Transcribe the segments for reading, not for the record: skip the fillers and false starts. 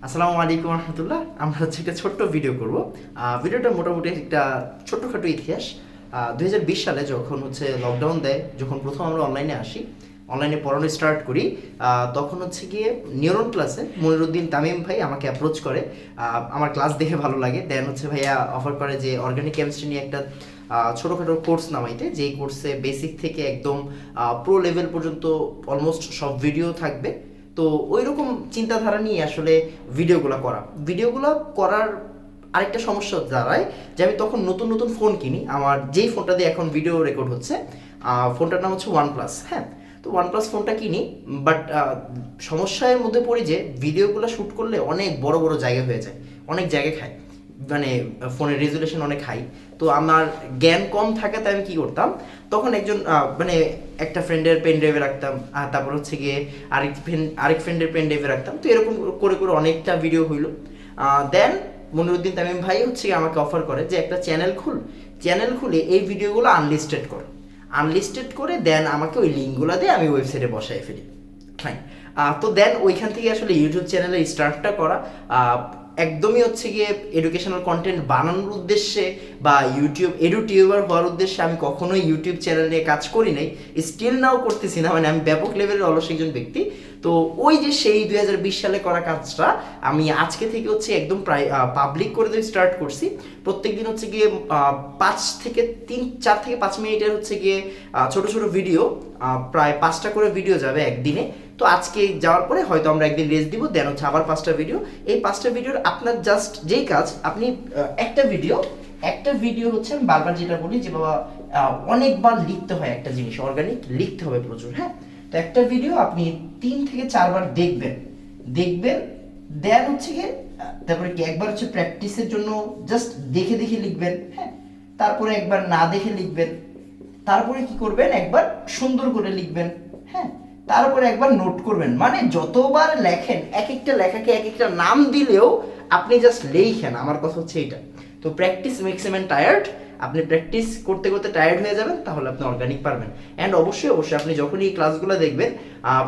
আসসালামু আলাইকুম রহমতুল্লাহ। আমরা হচ্ছে একটা ছোট্ট ভিডিও করব। ভিডিওটা মোটামুটি একটা ছোট্টখাটো ইতিহাস। 2020 সালে যখন হচ্ছে লকডাউন দেয়, যখন প্রথম আমরা অনলাইনে আসি, অনলাইনে পড়ানো স্টার্ট করি, তখন হচ্ছে গিয়ে নিউরন ক্লাসে মনিরুদ্দিন তামিম ভাই আমাকে অ্যাপ্রোচ করে। আমার ক্লাস দেখে ভালো লাগে, দেন হচ্ছে ভাইয়া অফার করে যে অর্গানিক কেমিস্ট্রি নিয়ে একটা ছোটোখাটো কোর্স নামাইতে, যেই কোর্সে বেসিক থেকে একদম প্রো লেভেল পর্যন্ত অলমোস্ট সব ভিডিও থাকবে। তো ওই রকম চিন্তাধারা নিয়ে আসলে ভিডিওগুলো করার আরেকটা সমস্যা দাঁড়ায় যে আমি তখন নতুন নতুন ফোন কিনি। আমার যেই ফোনটা দিয়ে এখন ভিডিও রেকর্ড হচ্ছে, ফোনটার নাম হচ্ছে OnePlus। হ্যাঁ, তো OnePlus ফোনটা কিনি, বাট সমস্যার মধ্যে পড়ি যে ভিডিওগুলো শ্যুট করলে অনেক বড় বড় জায়গা হয়ে যায়, অনেক জায়গা খায়, মানে ফোনের রেজুলেশন অনেক হাই। তো আমার জ্ঞান কম থাকাতে আমি কি করতাম, তখন মানে একটা ফ্রেন্ডের পেন ড্রাইভে রাখতাম, আর তারপর হচ্ছে গিয়ে আরেক ফ্রেন্ডের পেন ড্রাইভে রাখতাম। তো এরকম করে করে অনেকটা ভিডিও হইলো। দেন মনিরুদ্দিন তামিম ভাই হচ্ছে আমাকে অফার করে যে একটা চ্যানেল খুলে এই ভিডিওগুলো আনলিস্টেড করে দেন আমাকে ওই লিঙ্কগুলো দিয়ে আমি ওয়েবসাইটে বসাই ফেলি। ফাইন। তো দেন ওইখান থেকে আসলে ইউটিউব চ্যানেলের স্টার্টটা করা। একদমই হচ্ছে গিয়ে এডুকেশনাল কন্টেন্ট বানানোর উদ্দেশ্যে বা এডুটিউবার হওয়ার উদ্দেশ্যে আমি কখনোই ইউটিউব চ্যানেল নিয়ে কাজ করি নাই, স্টিল নাও করতেছি না। মানে আমি ব্যাপক লেভেলের অলস একজন ব্যক্তি। তো ওই যে সেই 2020 সালে করা কাজটা আমি আজকে থেকে হচ্ছে একদম প্রায় পাবলিক করে দিয়ে স্টার্ট করছি। প্রত্যেকদিন হচ্ছে গিয়ে 4 থেকে 5 মিনিটের হচ্ছে গিয়ে ছোট ছোট ভিডিও, প্রায় 5টা করে ভিডিও যাবে একদিনে। তো আজকে যাওয়ার পরে হয়তো আমরা একদিন রেস্ট দিব, দেন হচ্ছে আবার 5টা ভিডিও। এই 5টা ভিডিওর আপনার জাস্ট যেই কাজ, আপনি একটা ভিডিও হচ্ছে, আমি বারবার যেটা বলি যে বাবা অনেকবার লিখতে হয় একটা জিনিস, অর্গানিক লিখতে হবে প্রচুর। হ্যাঁ, তো একটা ভিডিও আপনি 3 থেকে 4 বার দেখবেন, দেন হচ্ছে গিয়ে তারপরে কি একবার হচ্ছে প্র্যাকটিসের জন্য জাস্ট দেখে দেখে লিখবেন। হ্যাঁ, তারপরে একবার না দেখে লিখবেন, তারপরে কি করবেন, একবার সুন্দর করে লিখবেন। হ্যাঁ, তারপরে একবার নোট করবেন। মানে যতবার লেখেন, এক একটা লেখাকে এক একটা নাম দিলেও আপনি জাস্ট লেখেন। আমার কথা হচ্ছে এইটা। তো practice makes a man tired. আপনি প্র্যাকটিস করতে করতে টায়ার্ড হয়ে যাবেন, তাহলে আপনি অর্গানিক পারবেন। অ্যান্ড অবশ্যই আপনি যখনই এই ক্লাসগুলো দেখবেন,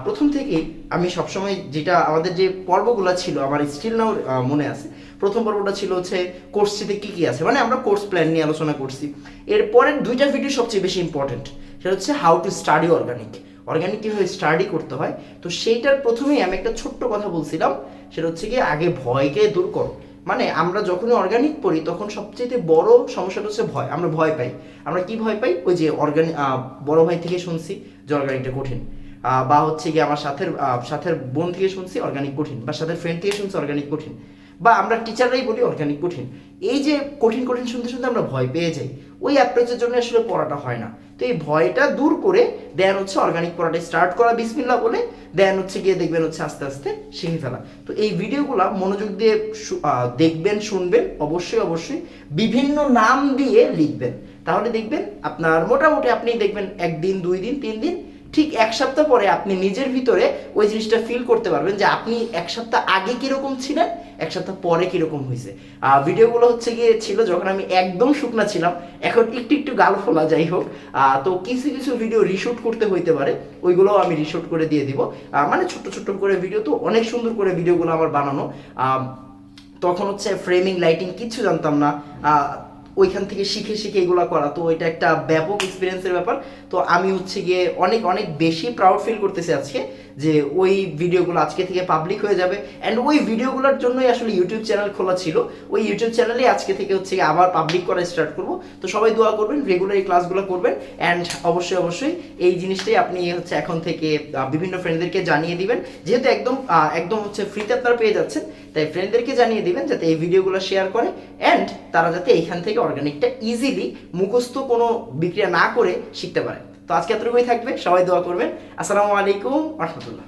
প্রথম থেকেই আমি সবসময় যেটা আমাদের যে পর্বগুলো ছিল আমার স্টিল নাও মনে আছে। প্রথম পর্বটা ছিল হচ্ছে কোর্সটিতে কী কী আছে, মানে আমরা কোর্স প্ল্যান নিয়ে আলোচনা করছি। এরপরের 2টা ভিডিও সবচেয়ে বেশি ইম্পর্টেন্ট, সেটা হচ্ছে হাউ টু স্টাডি অর্গানিক কীভাবে স্টাডি করতে হয়। তো সেইটার প্রথমেই আমি একটা ছোট্ট কথা বলছিলাম, সেটা হচ্ছে কি আগে ভয়কে দূর করো। মানে আমরা যখনই অর্গানিক পড়ি তখন সবচেয়ে বড় সমস্যাটা হচ্ছে ভয়। আমরা ভয় পাই। আমরা কি ভয় পাই? ওই যে বড় ভাই থেকে শুনছি যে অর্গানিকটা কঠিন, বা হচ্ছে কি আমার সাথের বোন থেকে শুনছি অর্গানিক কঠিন, বা সাথের ফ্রেন্ড থেকে শুনছি অর্গানিক কঠিন, বা আমরা টিচাররাই বলি অর্গানিক কঠিন। এই যে কঠিন শুনতে শুনতে আমরা ভয় পেয়ে যাই। ওই অ্যাপ্রোচের জন্য আসলে পড়াটা হয় না। তো এই ভয়টা দূর করে দেন হচ্ছে অর্গানিক পড়াটা স্টার্ট করা বিসমিল্লাহ বলে, দেন হচ্ছে গিয়ে দেখবেন হচ্ছে আস্তে আস্তে শিখে ফেলা। তো এই ভিডিওগুলো মনোযোগ দিয়ে দেখবেন, শুনবেন, অবশ্যই বিভিন্ন নাম দিয়ে লিখবেন। তাহলে দেখবেন আপনার মোটামুটি আপনি দেখবেন 1 দিন 2 দিন 3 দিন, ঠিক 1 সপ্তাহ পরে আপনি নিজের ভিতরে ওই জিনিসটা ফিল করতে পারবেন যে আপনি 1 সপ্তাহ আগে কিরকম ছিলেন, 1 সপ্তাহ পরে কিরকম হয়েছে। ভিডিওগুলো হচ্ছে গিয়ে ছিল যখন আমি একদম শুকনা ছিলাম, এখন একটু গাল ফোলা, যাই হোক। তো কিছু ভিডিও রিশুট করতে হইতে পারে, ওইগুলোও আমি রিশুট করে দিয়ে দিব। মানে ছোট্ট করে ভিডিও, তো অনেক সুন্দর করে ভিডিওগুলো আমার বানানো। তখন হচ্ছে ফ্রেমিং লাইটিং কিচ্ছু জানতাম না, ওইখান থেকে শিখে এগুলো করা। তো এটা একটা ব্যাপক এক্সপিরিয়েন্সের ব্যাপার। তো আমি হচ্ছে গিয়ে অনেক বেশি প্রাউড ফিল করতেছি আজকে যে ওই ভিডিওগুলো আজকে থেকে পাবলিক হয়ে যাবে। অ্যান্ড ওই ভিডিওগুলোর জন্যই আসলে ইউটিউব চ্যানেল খোলা ছিল। ওই ইউটিউব চ্যানেলে আজকে থেকে হচ্ছে আবার পাবলিক করা স্টার্ট করব। তো সবাই দোয়া করবেন, রেগুলার এই ক্লাসগুলো করবেন। অ্যান্ড অবশ্যই এই জিনিসটাই আপনি হচ্ছে এখন থেকে বিভিন্ন ফ্রেন্ডদেরকে জানিয়ে দিবেন, যেহেতু একদম হচ্ছে ফ্রিতে আপনারা পেয়ে যাচ্ছেন। তাই ফ্রেন্ডদেরকে জানিয়ে দিবেন যাতে এই ভিডিওগুলো শেয়ার করে, অ্যান্ড তারা যাতে এইখান থেকে অর্গানিকটা ইজিলি মুখস্থ কোনো বিক্রিয়া না করে শিখতে পারে। তো আজকে এতটুকুই থাকবে, সবাই দোয়া করবেন। আসসালামু আলাইকুম রহমতুল্লাহ।